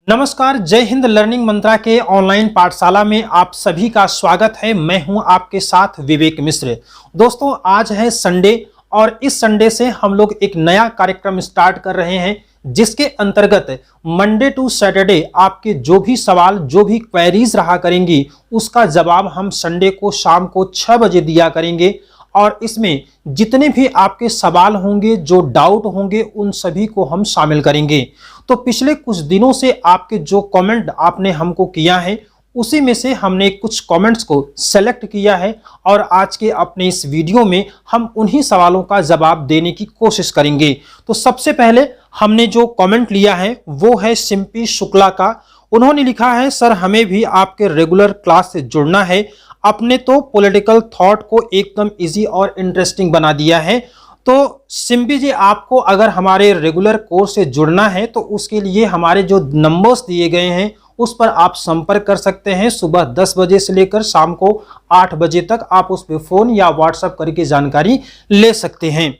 नमस्कार, जय हिंद। लर्निंग मंत्रा के ऑनलाइन पाठशाला में आप सभी का स्वागत है। मैं हूं आपके साथ विवेक मिश्र। दोस्तों, आज है संडे और इस संडे से हम लोग एक नया कार्यक्रम स्टार्ट कर रहे हैं, जिसके अंतर्गत मंडे टू सैटरडे आपके जो भी सवाल, जो भी क्वेरीज रहा करेंगी, उसका जवाब हम संडे को शाम को 6 बजे दिया करेंगे। और इसमें जितने भी आपके सवाल होंगे, जो डाउट होंगे, उन सभी को हम शामिल करेंगे। तो पिछले कुछ दिनों से आपके जो कमेंट आपने हमको किया है, उसी में से हमने कुछ कमेंट्स को सेलेक्ट किया है और आज के अपने इस वीडियो में हम उन्हीं सवालों का जवाब देने की कोशिश करेंगे। तो सबसे पहले हमने जो कमेंट लिया है वो है सिंपी शुक्ला का। उन्होंने लिखा है, सर हमें भी आपके रेगुलर क्लास से जुड़ना है। अपने तो पॉलिटिकल थॉट को एकदम इजी और इंटरेस्टिंग बना दिया है। तो सिंपी जी, आपको अगर हमारे रेगुलर कोर्स से जुड़ना है तो उसके लिए हमारे जो नंबर्स दिए गए हैं उस पर आप संपर्क कर सकते हैं। सुबह 10 बजे से लेकर शाम को 8 बजे तक आप उस पर फ़ोन या व्हाट्सएप करके जानकारी ले सकते हैं।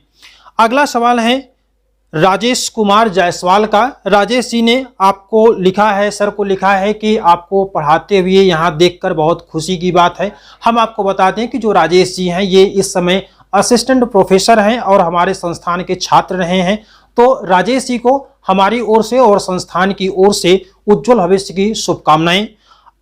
अगला सवाल है राजेश कुमार जायसवाल का। राजेश जी ने आपको लिखा है, सर को लिखा है कि आपको पढ़ाते हुए यहाँ देखकर बहुत खुशी की बात है। हम आपको बता दें कि जो राजेश जी हैं ये इस समय असिस्टेंट प्रोफेसर हैं और हमारे संस्थान के छात्र रहे हैं। तो राजेश जी को हमारी ओर से और संस्थान की ओर से उज्जवल भविष्य की शुभकामनाएं।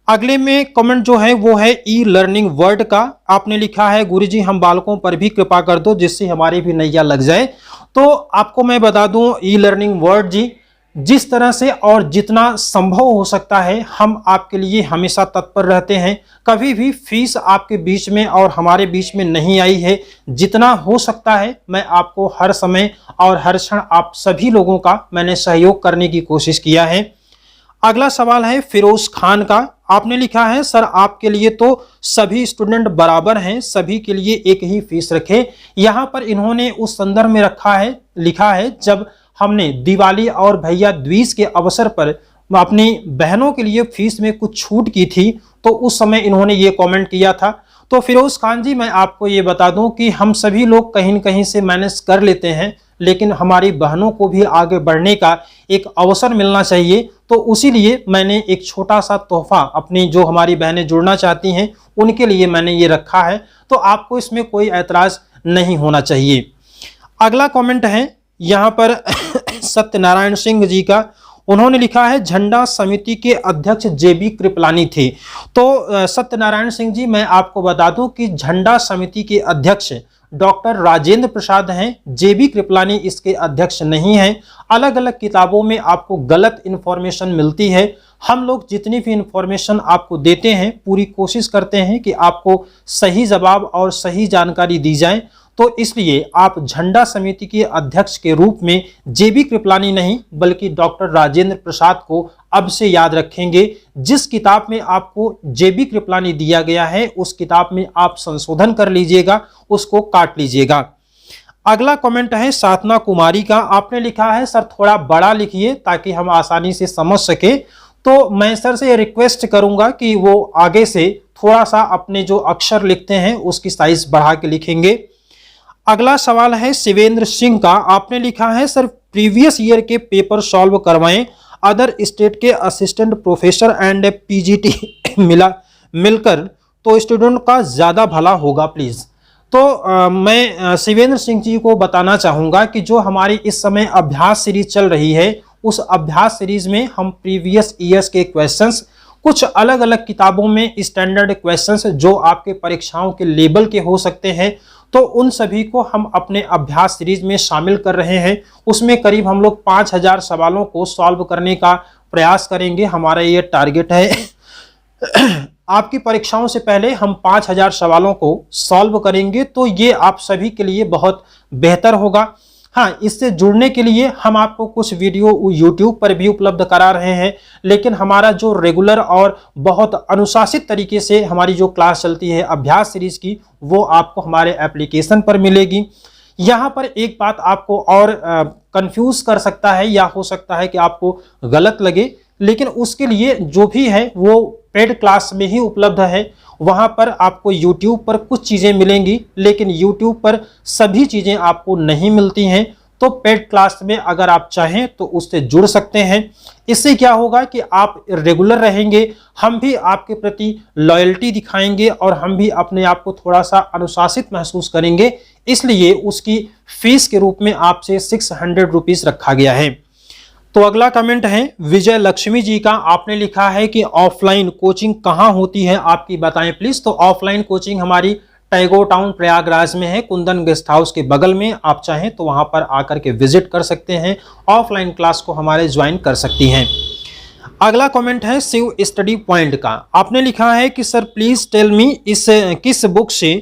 अगले में कमेंट जो है वो है ई लर्निंग वर्ल्ड का। आपने लिखा है, गुरुजी हम बालकों पर भी कृपा कर दो जिससे हमारी भी नैया लग जाए। तो आपको मैं बता दूं ई लर्निंग वर्ल्ड जी, जिस तरह से और जितना संभव हो सकता है हम आपके लिए हमेशा तत्पर रहते हैं। कभी भी फीस आपके बीच में और हमारे बीच में नहीं आई है। जितना हो सकता है मैं आपको हर समय और हर क्षण आप सभी लोगों का मैंने सहयोग करने की कोशिश किया है। अगला सवाल है फिरोज खान का। आपने लिखा है, सर आपके लिए तो सभी स्टूडेंट बराबर हैं, सभी के लिए एक ही फीस रखें। यहाँ पर इन्होंने उस संदर्भ में लिखा है जब हमने दिवाली और भैया दूज के अवसर पर अपनी बहनों के लिए फीस में कुछ छूट की थी, तो उस समय इन्होंने ये कमेंट किया था। तो फिरोज खान जी, मैं आपको ये बता दूं कि हम सभी लोग कहीं न कहीं से मैनेज कर लेते हैं, लेकिन हमारी बहनों को भी आगे बढ़ने का एक अवसर मिलना चाहिए। तो उसी लिए मैंने एक छोटा सा तोहफा अपनी जो हमारी बहनें जुड़ना चाहती हैं उनके लिए मैंने ये रखा है। तो आपको इसमें कोई ऐतराज नहीं होना चाहिए। अगला कमेंट है यहाँ पर सत्यनारायण सिंह जी का। उन्होंने लिखा है, झंडा समिति के अध्यक्ष जेबी कृपलानी थे। तो सत्यनारायण सिंह जी, मैं आपको बता दूं कि झंडा समिति के अध्यक्ष डॉक्टर राजेंद्र प्रसाद हैं, जेबी कृपलानी इसके अध्यक्ष नहीं हैं। अलग अलग किताबों में आपको गलत इन्फॉर्मेशन मिलती है। हम लोग जितनी भी इन्फॉर्मेशन आपको देते हैं पूरी कोशिश करते हैं कि आपको सही जवाब और सही जानकारी दी जाए। तो इसलिए आप झंडा समिति के अध्यक्ष के रूप में जेबी कृपलानी नहीं बल्कि डॉक्टर राजेंद्र प्रसाद को अब से याद रखेंगे। जिस किताब में आपको जेबी कृपलानी दिया गया है उस किताब में आप संशोधन कर लीजिएगा, उसको काट लीजिएगा। अगला कमेंट है साधना कुमारी का। आपने लिखा है, सर थोड़ा बड़ा लिखिए ताकि हम आसानी से समझ सके। तो मैं सर से रिक्वेस्ट करूंगा कि वो आगे से थोड़ा सा अपने जो अक्षर लिखते हैं उसकी साइज बढ़ा के लिखेंगे। अगला सवाल है शिवेंद्र सिंह का। आपने लिखा है, सर प्रीवियस ईयर के पेपर सॉल्व करवाएं, अदर स्टेट के असिस्टेंट प्रोफेसर एंड पीजीटी मिलकर तो स्टूडेंट का ज़्यादा भला होगा प्लीज़। तो मैं शिवेंद्र सिंह जी को बताना चाहूँगा कि जो हमारी इस समय अभ्यास सीरीज चल रही है उस अभ्यास सीरीज में हम प्रीवियस ईयर्स के क्वेश्चंस, कुछ अलग अलग किताबों में स्टैंडर्ड क्वेश्चंस जो आपके परीक्षाओं के लेवल के हो सकते हैं, तो उन सभी को हम अपने अभ्यास सीरीज में शामिल कर रहे हैं। उसमें करीब हम लोग 5000 सवालों को सॉल्व करने का प्रयास करेंगे। हमारा ये टारगेट है। आपकी परीक्षाओं से पहले हम 5000 सवालों को सॉल्व करेंगे, तो ये आप सभी के लिए बहुत बेहतर होगा। हाँ, इससे जुड़ने के लिए हम आपको कुछ वीडियो YouTube पर भी उपलब्ध करा रहे हैं, लेकिन हमारा जो रेगुलर और बहुत अनुशासित तरीके से हमारी जो क्लास चलती है अभ्यास सीरीज की, वो आपको हमारे एप्लीकेशन पर मिलेगी। यहाँ पर एक बात आपको और कंफ्यूज कर सकता है या हो सकता है कि आपको गलत लगे, लेकिन उसके लिए जो भी है वो पेड क्लास में ही उपलब्ध है। वहाँ पर आपको YouTube पर कुछ चीज़ें मिलेंगी, लेकिन YouTube पर सभी चीज़ें आपको नहीं मिलती हैं। तो पेड क्लास में अगर आप चाहें तो उससे जुड़ सकते हैं। इससे क्या होगा कि आप रेगुलर रहेंगे, हम भी आपके प्रति लॉयल्टी दिखाएंगे और हम भी अपने आप को थोड़ा सा अनुशासित महसूस करेंगे, इसलिए उसकी फीस के रूप में आपसे 600 रुपीज रखा गया है। तो अगला कमेंट है विजय लक्ष्मी जी का। आपने लिखा है कि ऑफलाइन कोचिंग कहाँ होती है आपकी बताएं प्लीज। तो ऑफलाइन कोचिंग हमारी टैगोर टाउन प्रयागराज में है, कुंदन गेस्ट हाउस के बगल में। आप चाहें तो वहां पर आकर के विजिट कर सकते हैं, ऑफलाइन क्लास को हमारे ज्वाइन कर सकती हैं। अगला कमेंट है शिव स्टडी पॉइंट का। आपने लिखा है कि सर प्लीज टेल मी इस किस बुक से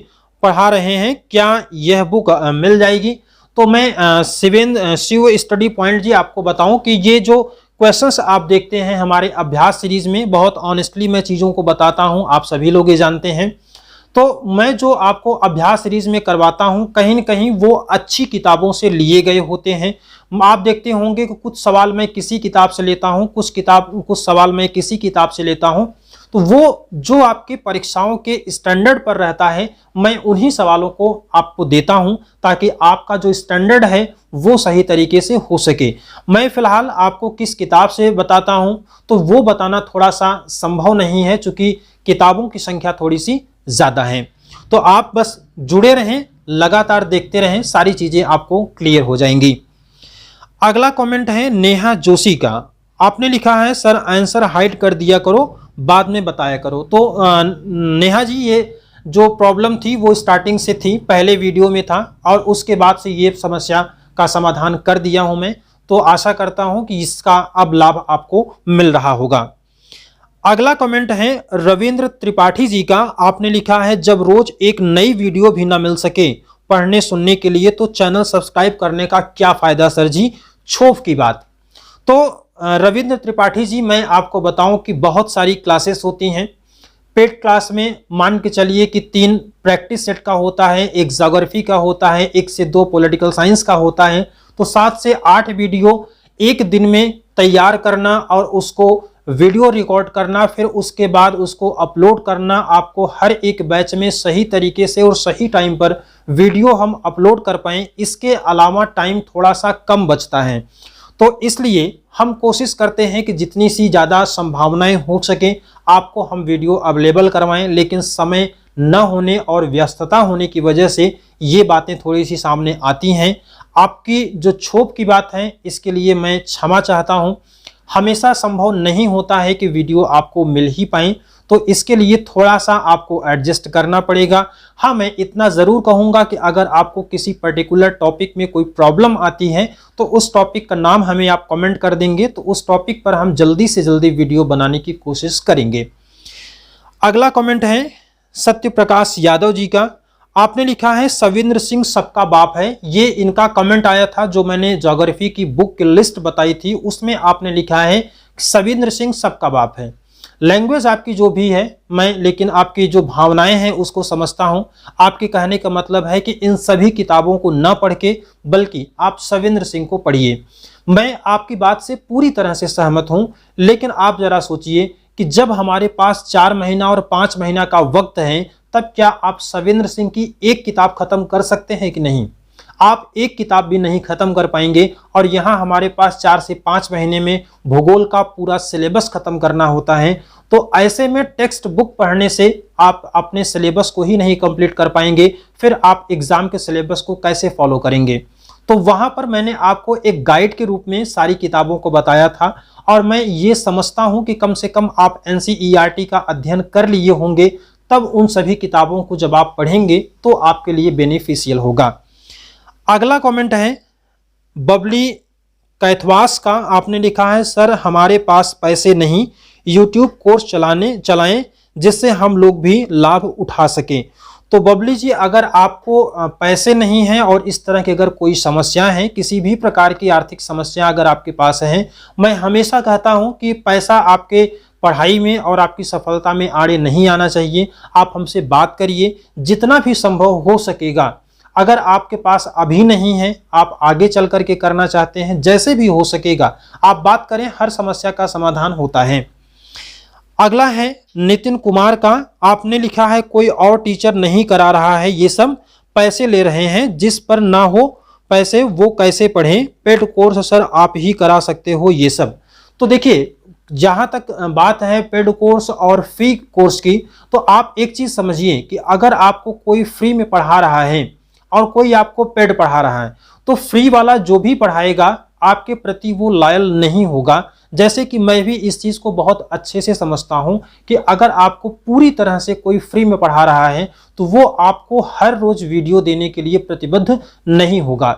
पढ़ा रहे हैं, क्या यह बुक मिल जाएगी। तो मैं शिव स्टडी पॉइंट जी आपको बताऊं कि ये जो क्वेश्चंस आप देखते हैं हमारे अभ्यास सीरीज में, बहुत ऑनेस्टली मैं चीज़ों को बताता हूं, आप सभी लोग ये जानते हैं। तो मैं जो आपको अभ्यास सीरीज में करवाता हूं कहीं न कहीं वो अच्छी किताबों से लिए गए होते हैं। आप देखते होंगे कि कुछ सवाल मैं किसी किताब से लेता हूं, कुछ सवाल मैं किसी किताब से लेता हूं। तो वो जो आपके परीक्षाओं के स्टैंडर्ड पर रहता है मैं उन्हीं सवालों को आपको देता हूं ताकि आपका जो स्टैंडर्ड है वो सही तरीके से हो सके। मैं फिलहाल आपको किस किताब से बताता हूं तो वो बताना थोड़ा सा संभव नहीं है, चूंकि किताबों की संख्या थोड़ी सी ज़्यादा है। तो आप बस जुड़े रहें, लगातार देखते रहें, सारी चीज़ें आपको क्लियर हो जाएंगी। अगला कमेंट है नेहा जोशी का। आपने लिखा है सर आंसर हाइड कर दिया करो, बाद में बताया करो। तो नेहा जी ये जो प्रॉब्लम थी वो स्टार्टिंग से थी, पहले वीडियो में था और उसके बाद से ये समस्या का समाधान कर दिया हूं मैं। तो आशा करता हूं कि इसका अब लाभ आपको मिल रहा होगा। अगला कमेंट है रविंद्र त्रिपाठी जी का। आपने लिखा है जब रोज एक नई वीडियो भी ना मिल सके पढ़ने सुनने के लिए तो चैनल सब्सक्राइब करने का क्या फायदा सर जी, क्षोभ की बात। तो रविंद्र त्रिपाठी जी मैं आपको बताऊं कि बहुत सारी क्लासेस होती हैं। पेड क्लास में मान के चलिए कि 3 प्रैक्टिस सेट का होता है, एक ज्योग्राफी का होता है, 1 से 2 पॉलिटिकल साइंस का होता है। तो 7 से 8 वीडियो एक दिन में तैयार करना और उसको वीडियो रिकॉर्ड करना, फिर उसके बाद उसको अपलोड करना। आपको हर एक बैच में सही तरीके से और सही टाइम पर वीडियो हम अपलोड कर पाएँ, इसके अलावा टाइम थोड़ा सा कम बचता है। तो इसलिए हम कोशिश करते हैं कि जितनी सी ज़्यादा संभावनाएं हो सके आपको हम वीडियो अवेलेबल करवाएं, लेकिन समय न होने और व्यस्तता होने की वजह से ये बातें थोड़ी सी सामने आती हैं। आपकी जो क्षोभ की बात है इसके लिए मैं क्षमा चाहता हूं। हमेशा संभव नहीं होता है कि वीडियो आपको मिल ही पाए, तो इसके लिए थोड़ा सा आपको एडजस्ट करना पड़ेगा। हाँ, मैं इतना ज़रूर कहूँगा कि अगर आपको किसी पर्टिकुलर टॉपिक में कोई प्रॉब्लम आती है तो उस टॉपिक का नाम हमें आप कमेंट कर देंगे, तो उस टॉपिक पर हम जल्दी से जल्दी वीडियो बनाने की कोशिश करेंगे। अगला कमेंट है सत्य प्रकाश यादव जी का। आपने लिखा है सविंद्र सिंह सबका बाप है। ये इनका कमेंट आया था जो मैंने ज्योग्राफी की बुक की लिस्ट बताई थी, उसमें आपने लिखा है सविंद्र सिंह सबका बाप है। लैंग्वेज आपकी जो भी है मैं, लेकिन आपकी जो भावनाएं हैं उसको समझता हूं। आपके कहने का मतलब है कि इन सभी किताबों को न पढ़ के बल्कि आप सविंद्र सिंह को पढ़िए। मैं आपकी बात से पूरी तरह से सहमत हूं, लेकिन आप जरा सोचिए कि जब हमारे पास 4 महीना और 5 महीना का वक्त है तब क्या आप सविंद्र सिंह की एक किताब खत्म कर सकते हैं कि नहीं? आप एक किताब भी नहीं खत्म कर पाएंगे और यहाँ हमारे पास 4 से 5 महीने में भूगोल का पूरा सिलेबस खत्म करना होता है। तो ऐसे में टेक्स्ट बुक पढ़ने से आप अपने सिलेबस को ही नहीं कंप्लीट कर पाएंगे, फिर आप एग्जाम के सिलेबस को कैसे फॉलो करेंगे? तो वहां पर मैंने आपको एक गाइड के रूप में सारी किताबों को बताया था और मैं ये समझता हूं कि कम से कम आप NCERT का अध्ययन कर लिए होंगे, तब उन सभी किताबों को जब आप पढ़ेंगे तो आपके लिए बेनिफिशियल होगा। अगला कमेंट है बबली कैथवास का। आपने लिखा है सर हमारे पास पैसे नहीं, यूट्यूब कोर्स चलाएं जिससे हम लोग भी लाभ उठा सकें। तो बबली जी, अगर आपको पैसे नहीं हैं और इस तरह की अगर कोई समस्या है, किसी भी प्रकार की आर्थिक समस्या अगर आपके पास है, मैं हमेशा कहता हूं कि पैसा आपके पढ़ाई में और आपकी सफलता में आड़े नहीं आना चाहिए। आप हमसे बात करिए, जितना भी संभव हो सकेगा। अगर आपके पास अभी नहीं है, आप आगे चल करके करना चाहते हैं, जैसे भी हो सकेगा आप बात करें, हर समस्या का समाधान होता है। अगला है नितिन कुमार का। आपने लिखा है कोई और टीचर नहीं करा रहा है, ये सब पैसे ले रहे हैं, जिस पर ना हो पैसे वो कैसे पढ़ें, पेड कोर्स सर आप ही करा सकते हो ये सब। तो देखिए, जहाँ तक बात है पेड कोर्स और फ्री कोर्स की, तो आप एक चीज़ समझिए कि अगर आपको कोई फ्री में पढ़ा रहा है और कोई आपको पेड पढ़ा रहा है, तो फ्री वाला जो भी पढ़ाएगा आपके प्रति वो लॉयल नहीं होगा। जैसे कि मैं भी इस चीज़ को बहुत अच्छे से समझता हूं कि अगर आपको पूरी तरह से कोई फ्री में पढ़ा रहा है तो वो आपको हर रोज वीडियो देने के लिए प्रतिबद्ध नहीं होगा।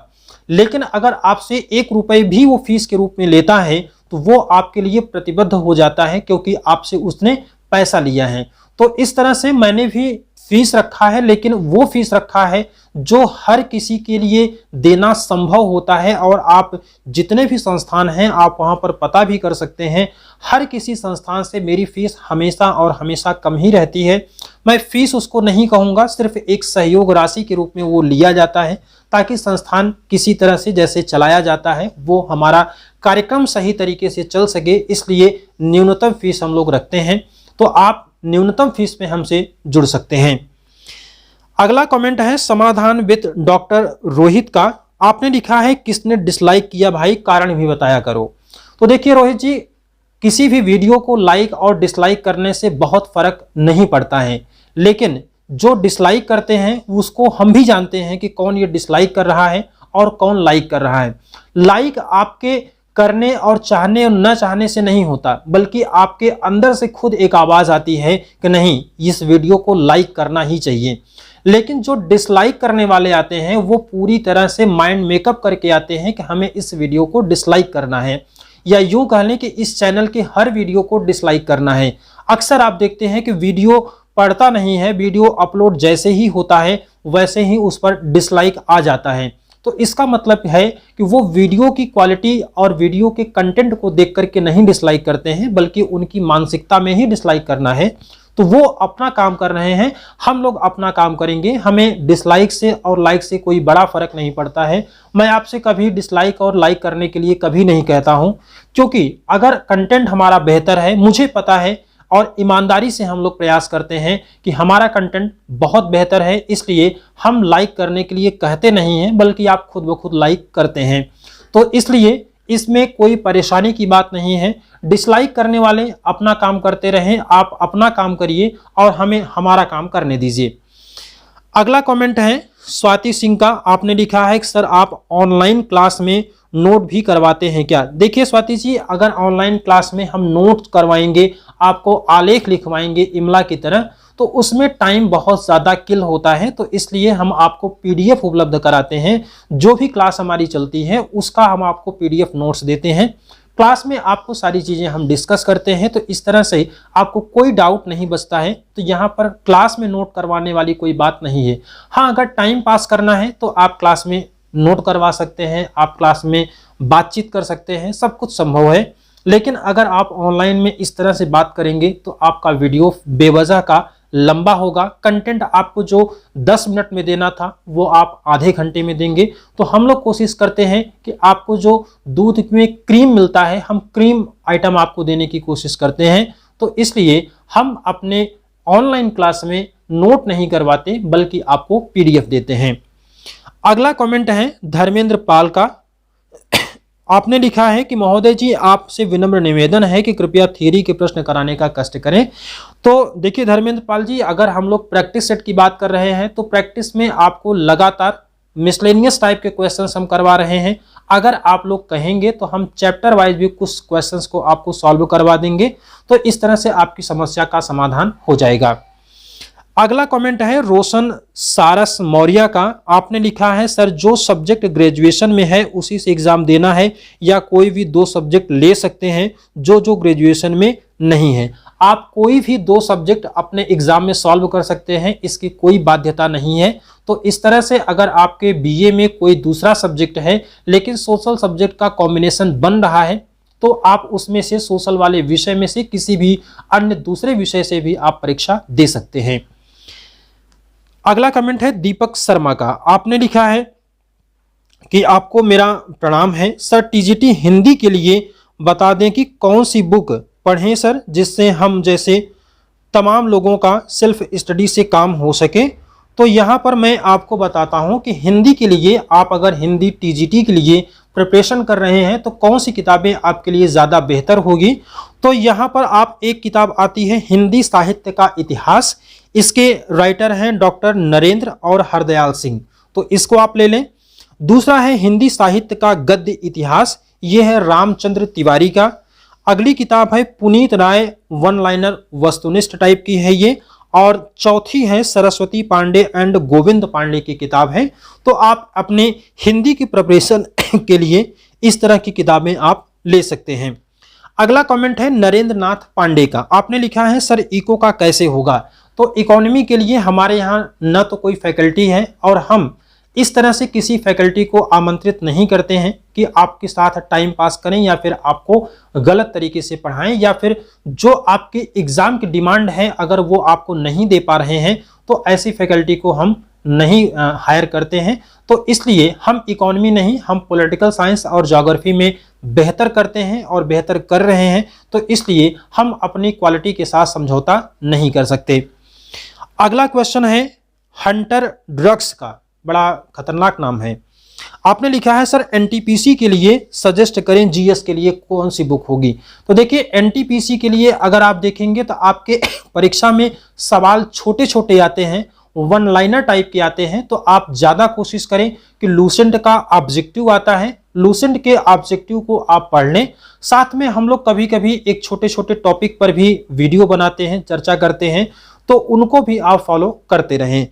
लेकिन अगर आपसे 1 रुपए भी वो फीस के रूप में लेता है तो वो आपके लिए प्रतिबद्ध हो जाता है, क्योंकि आपसे उसने पैसा लिया है। तो इस तरह से मैंने भी फीस रखा है, लेकिन वो फीस रखा है जो हर किसी के लिए देना संभव होता है। और आप जितने भी संस्थान हैं आप वहां पर पता भी कर सकते हैं, हर किसी संस्थान से मेरी फीस हमेशा और हमेशा कम ही रहती है। मैं फीस उसको नहीं कहूँगा, सिर्फ एक सहयोग राशि के रूप में वो लिया जाता है, ताकि संस्थान किसी तरह से जैसे चलाया जाता है वो हमारा कार्यक्रम सही तरीके से चल सके, इसलिए न्यूनतम फीस हम लोग रखते हैं। तो आप न्यूनतम फीस में हमसे जुड़ सकते हैं। अगला कमेंट है समाधान विद डॉक्टर रोहित का। आपने लिखा है किसने डिसलाइक किया भाई, कारण भी बताया करो। तो देखिए रोहित जी, किसी भी वीडियो को लाइक और डिसलाइक करने से बहुत फर्क नहीं पड़ता है, लेकिन जो डिसलाइक करते हैं उसको हम भी जानते हैं कि कौन ये डिसलाइक कर रहा है और कौन लाइक कर रहा है। लाइक आपके करने और चाहने और न चाहने से नहीं होता, बल्कि आपके अंदर से खुद एक आवाज आती है कि नहीं, इस वीडियो को लाइक करना ही चाहिए। लेकिन जो डिसलाइक करने वाले आते हैं वो पूरी तरह से माइंड मेकअप करके आते हैं कि हमें इस वीडियो को डिसलाइक करना है, या यूं कह लें कि इस चैनल के हर वीडियो को डिसलाइक करना है। अक्सर आप देखते हैं कि वीडियो पड़ता नहीं है, वीडियो अपलोड जैसे ही होता है वैसे ही उस पर डिसलाइक आ जाता है। तो इसका मतलब है कि वो वीडियो की क्वालिटी और वीडियो के कंटेंट को देख करके नहीं डिसलाइक करते हैं, बल्कि उनकी मानसिकता में ही डिसलाइक करना है। तो वो अपना काम कर रहे हैं, हम लोग अपना काम करेंगे। हमें डिसलाइक से और लाइक से कोई बड़ा फर्क नहीं पड़ता है। मैं आपसे कभी डिसलाइक और लाइक करने के लिए कभी नहीं कहता हूं, क्योंकि अगर कंटेंट हमारा बेहतर है, मुझे पता है और ईमानदारी से हम लोग प्रयास करते हैं कि हमारा कंटेंट बहुत बेहतर है, इसलिए हम लाइक करने के लिए कहते नहीं हैं, बल्कि आप खुद ब खुद लाइक करते हैं। तो इसलिए इसमें कोई परेशानी की बात नहीं है। डिसलाइक करने वाले अपना काम करते रहें, आप अपना काम करिए और हमें हमारा काम करने दीजिए। अगला कमेंट है स्वाति सिंह का। आपने लिखा है कि सर आप ऑनलाइन क्लास में नोट भी करवाते हैं क्या? देखिए स्वाति जी, अगर ऑनलाइन क्लास में हम नोट करवाएंगे, आपको आलेख लिखवाएंगे इमला की तरह, तो उसमें टाइम बहुत ज़्यादा किल होता है। तो इसलिए हम आपको पीडीएफ उपलब्ध कराते हैं। जो भी क्लास हमारी चलती है उसका हम आपको पीडीएफ नोट्स देते हैं। क्लास में आपको सारी चीज़ें हम डिस्कस करते हैं, तो इस तरह से आपको कोई डाउट नहीं बचता है। तो यहाँ पर क्लास में नोट करवाने वाली कोई बात नहीं है। हाँ, अगर टाइम पास करना है तो आप क्लास में नोट करवा सकते हैं, आप क्लास में बातचीत कर सकते हैं, सब कुछ संभव है। लेकिन अगर आप ऑनलाइन में इस तरह से बात करेंगे तो आपका वीडियो बेवजह का लंबा होगा। कंटेंट आपको जो 10 मिनट में देना था वो आप आधे घंटे में देंगे। तो हम लोग कोशिश करते हैं कि आपको जो दूध में क्रीम मिलता है, हम क्रीम आइटम आपको देने की कोशिश करते हैं। तो इसलिए हम अपने ऑनलाइन क्लास में नोट नहीं करवाते, बल्कि आपको पीडीएफ देते हैं। अगला कमेंट है धर्मेंद्र पाल का। आपने लिखा है कि महोदय जी, आपसे विनम्र निवेदन है कि कृपया थियरी के प्रश्न कराने का कष्ट करें। तो देखिए धर्मेंद्र पाल जी, अगर हम लोग प्रैक्टिस सेट की बात कर रहे हैं तो प्रैक्टिस में आपको लगातार मिसलेनियस टाइप के क्वेश्चंस हम करवा रहे हैं। अगर आप लोग कहेंगे तो हम चैप्टर वाइज भी कुछ क्वेश्चंस को आपको सॉल्व करवा देंगे। तो इस तरह से आपकी समस्या का समाधान हो जाएगा। अगला कमेंट है रोशन सारस मौर्य का। आपने लिखा है सर, जो सब्जेक्ट ग्रेजुएशन में है उसी से एग्जाम देना है, या कोई भी 2 सब्जेक्ट ले सकते हैं जो ग्रेजुएशन में नहीं है? आप कोई भी 2 सब्जेक्ट अपने एग्जाम में सॉल्व कर सकते हैं, इसकी कोई बाध्यता नहीं है। तो इस तरह से अगर आपके बीए में कोई दूसरा सब्जेक्ट है लेकिन सोशल सब्जेक्ट का कॉम्बिनेशन बन रहा है, तो आप उसमें से सोशल वाले विषय में से किसी भी अन्य दूसरे विषय से भी आप परीक्षा दे सकते हैं। अगला कमेंट है दीपक शर्मा का। आपने लिखा है कि आपको मेरा प्रणाम है सर, टीजीटी हिंदी के लिए बता दें कि कौन सी बुक पढ़ें सर, जिससे हम जैसे तमाम लोगों का सेल्फ स्टडी से काम हो सके। तो यहाँ पर मैं आपको बताता हूँ कि हिंदी के लिए आप अगर हिंदी टीजीटी के लिए प्रिपरेशन कर रहे हैं तो कौन सी किताबें आपके लिए ज़्यादा बेहतर होगी। तो यहाँ पर आप एक किताब आती है हिंदी साहित्य का इतिहास, इसके राइटर हैं डॉक्टर नरेंद्र और हरदयाल सिंह, तो इसको आप ले लें। दूसरा है हिंदी साहित्य का गद्य इतिहास, ये है रामचंद्र तिवारी का। अगली किताब है पुनीत राय वन लाइनर वस्तुनिष्ठ टाइप की है ये। और चौथी है सरस्वती पांडे एंड गोविंद पांडे की किताब है। तो आप अपने हिंदी की प्रिपरेशन के लिए इस तरह की किताबें आप ले सकते हैं। अगला कमेंट है नरेंद्र नाथ पांडे का। आपने लिखा है सर इको का कैसे होगा। तो इकोनॉमी के लिए हमारे यहाँ न तो कोई फैकल्टी है और हम इस तरह से किसी फैकल्टी को आमंत्रित नहीं करते हैं कि आपके साथ टाइम पास करें या फिर आपको गलत तरीके से पढ़ाएं, या फिर जो आपके एग्जाम की डिमांड है अगर वो आपको नहीं दे पा रहे हैं तो ऐसी फैकल्टी को हम नहीं हायर करते हैं। तो इसलिए हम इकोनॉमी नहीं, हम पॉलिटिकल साइंस और ज्योग्राफी में बेहतर करते हैं और बेहतर कर रहे हैं। तो इसलिए हम अपनी क्वालिटी के साथ समझौता नहीं कर सकते। अगला क्वेश्चन है हंटर ड्रग्स का, बड़ा खतरनाक नाम है। आपने लिखा है सर एनटीपीसी के लिए सजेस्ट करें, जीएस के लिए कौन सी बुक होगी। तो देखिए एनटीपीसी के लिए अगर आप देखेंगे तो आपके परीक्षा में सवाल छोटे छोटे आते हैं, वन लाइनर टाइप के आते हैं। तो आप ज्यादा कोशिश करें कि लूसेंट का ऑब्जेक्टिव आता है, लूसेंट के ऑब्जेक्टिव को आप पढ़ लें। साथ में हम लोग कभी कभी एक छोटे छोटे टॉपिक पर भी वीडियो बनाते हैं, चर्चा करते हैं, तो उनको भी आप फॉलो करते रहें।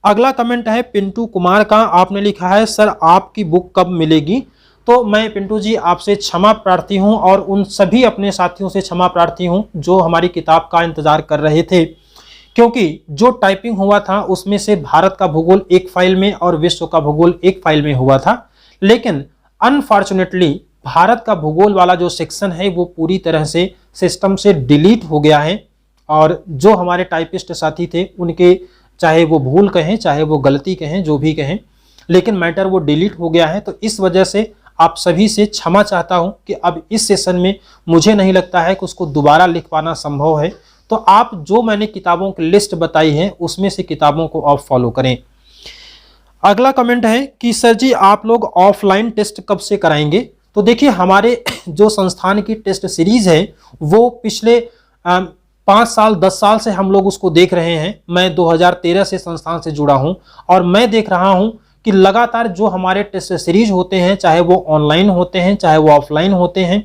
अगला कमेंट है पिंटू कुमार का। आपने लिखा है सर आपकी बुक कब मिलेगी। तो मैं पिंटू जी आपसे क्षमा प्रार्थी हूं और उन सभी अपने साथियों से क्षमा प्रार्थी हूं जो हमारी किताब का इंतजार कर रहे थे, क्योंकि जो टाइपिंग हुआ था उसमें से भारत का भूगोल एक फाइल में और विश्व का भूगोल एक फाइल में हुआ था। लेकिन अनफॉर्चुनेटली भारत का भूगोल वाला जो सेक्शन है वो पूरी तरह से सिस्टम से डिलीट हो गया है। और जो हमारे टाइपिस्ट साथी थे उनके चाहे वो भूल कहें चाहे वो गलती कहें जो भी कहें, लेकिन मैटर वो डिलीट हो गया है। तो इस वजह से आप सभी से क्षमा चाहता हूं कि अब इस सेशन में मुझे नहीं लगता है कि उसको दोबारा लिख पाना संभव है। तो आप जो मैंने किताबों की लिस्ट बताई है उसमें से किताबों को आप फॉलो करें। अगला कमेंट है कि सर जी आप लोग ऑफलाइन टेस्ट कब से कराएंगे। तो देखिए हमारे जो संस्थान की टेस्ट सीरीज है वो पिछले 5 साल 10 साल से हम लोग उसको देख रहे हैं। मैं 2013 से संस्थान से जुड़ा हूं और मैं देख रहा हूं कि लगातार जो हमारे टेस्ट सीरीज होते हैं, चाहे वो ऑनलाइन होते हैं चाहे वो ऑफलाइन होते हैं,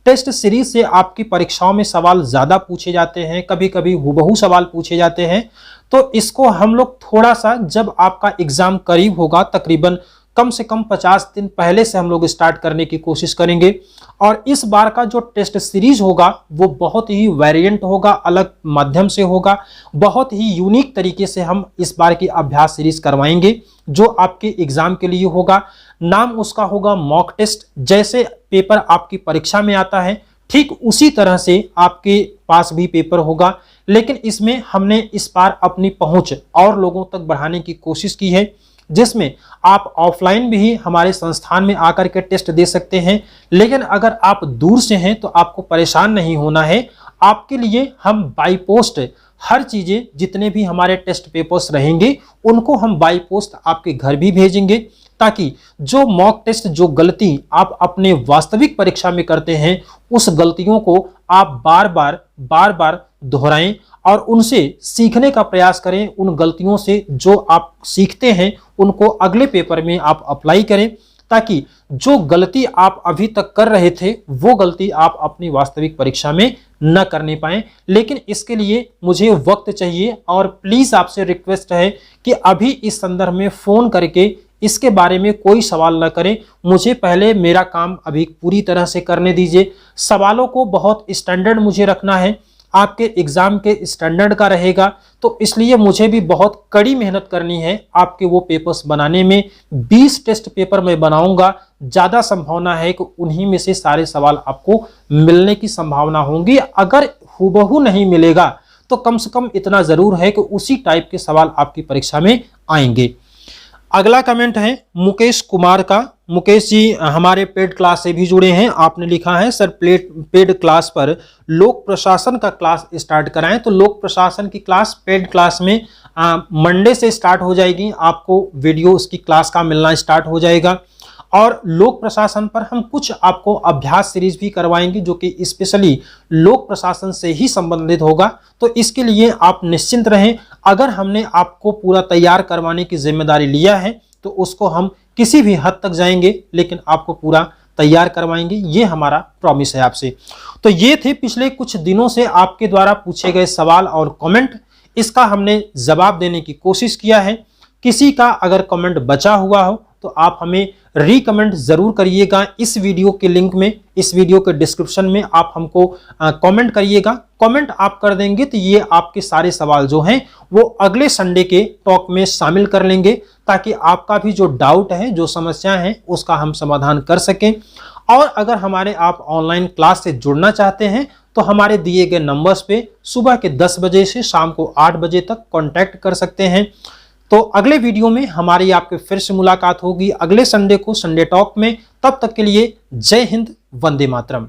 टेस्ट सीरीज से आपकी परीक्षाओं में सवाल ज़्यादा पूछे जाते हैं, कभी कभी हुबहू सवाल पूछे जाते हैं। तो इसको हम लोग थोड़ा सा जब आपका एग्ज़ाम करीब होगा, तकरीबन कम से कम 50 दिन पहले से हम लोग स्टार्ट करने की कोशिश करेंगे। और इस बार का जो टेस्ट सीरीज होगा वो बहुत ही वेरिएंट होगा, अलग माध्यम से होगा, बहुत ही यूनिक तरीके से हम इस बार की अभ्यास सीरीज करवाएंगे जो आपके एग्जाम के लिए होगा। नाम उसका होगा मॉक टेस्ट। जैसे पेपर आपकी परीक्षा में आता है ठीक उसी तरह से आपके पास भी पेपर होगा, लेकिन इसमें हमने इस बार अपनी पहुंच और लोगों तक बढ़ाने की कोशिश की है, जिसमें आप ऑफलाइन भी हमारे संस्थान में आकर के टेस्ट दे सकते हैं। लेकिन अगर आप दूर से हैं तो आपको परेशान नहीं होना है। आपके लिए हम बाई पोस्ट हर चीज़ें, जितने भी हमारे टेस्ट पेपर्स रहेंगे उनको हम बाई पोस्ट आपके घर भी भेजेंगे, ताकि जो मॉक टेस्ट, जो गलती आप अपने वास्तविक परीक्षा में करते हैं उस गलतियों को आप बार बार दोहराएं और उनसे सीखने का प्रयास करें। उन गलतियों से जो आप सीखते हैं उनको अगले पेपर में आप अप्लाई करें, ताकि जो गलती आप अभी तक कर रहे थे वो गलती आप अपनी वास्तविक परीक्षा में न करने पाएं। लेकिन इसके लिए मुझे वक्त चाहिए और प्लीज़ आपसे रिक्वेस्ट है कि अभी इस संदर्भ में फ़ोन करके इसके बारे में कोई सवाल न करें। मुझे पहले मेरा काम अभी पूरी तरह से करने दीजिए। सवालों को बहुत स्टैंडर्ड मुझे रखना है, आपके एग्ज़ाम के स्टैंडर्ड का रहेगा। तो इसलिए मुझे भी बहुत कड़ी मेहनत करनी है आपके वो पेपर्स बनाने में। 20 टेस्ट पेपर मैं बनाऊंगा, ज़्यादा संभावना है कि उन्हीं में से सारे सवाल आपको मिलने की संभावना होगी। अगर हुबहू नहीं मिलेगा तो कम से कम इतना ज़रूर है कि उसी टाइप के सवाल आपकी परीक्षा में आएंगे। अगला कमेंट है मुकेश कुमार का। मुकेश जी हमारे पेड क्लास से भी जुड़े हैं। आपने लिखा है सर पेड क्लास पर लोक प्रशासन का क्लास स्टार्ट कराएं। तो लोक प्रशासन की क्लास पेड क्लास में मंडे से स्टार्ट हो जाएगी। आपको वीडियो उसकी क्लास का मिलना स्टार्ट हो जाएगा। और लोक प्रशासन पर हम कुछ आपको अभ्यास सीरीज भी करवाएंगे जो कि स्पेशली लोक प्रशासन से ही संबंधित होगा। तो इसके लिए आप निश्चिंत रहें। अगर हमने आपको पूरा तैयार करवाने की जिम्मेदारी लिया है तो उसको हम किसी भी हद तक जाएंगे, लेकिन आपको पूरा तैयार करवाएंगे, ये हमारा प्रॉमिस है आपसे। तो ये थे पिछले कुछ दिनों से आपके द्वारा पूछे गए सवाल और कमेंट। इसका हमने जवाब देने की कोशिश किया है। किसी का अगर कमेंट बचा हुआ हो तो आप हमें रीकमेंट जरूर करिएगा। इस वीडियो के लिंक में, इस वीडियो के डिस्क्रिप्शन में आप हमको कमेंट करिएगा। कमेंट आप कर देंगे तो ये आपके सारे सवाल जो हैं वो अगले संडे के टॉक में शामिल कर लेंगे, ताकि आपका भी जो डाउट है, जो समस्या है, उसका हम समाधान कर सकें। और अगर हमारे आप ऑनलाइन क्लास से जुड़ना चाहते हैं तो हमारे दिए गए नंबर्स पे सुबह के 10 बजे से शाम को 8 बजे तक कांटेक्ट कर सकते हैं। तो अगले वीडियो में हमारी आपके फिर से मुलाकात होगी अगले संडे को, संडे टॉक में। तब तक के लिए जय हिंद, वंदे मातरम।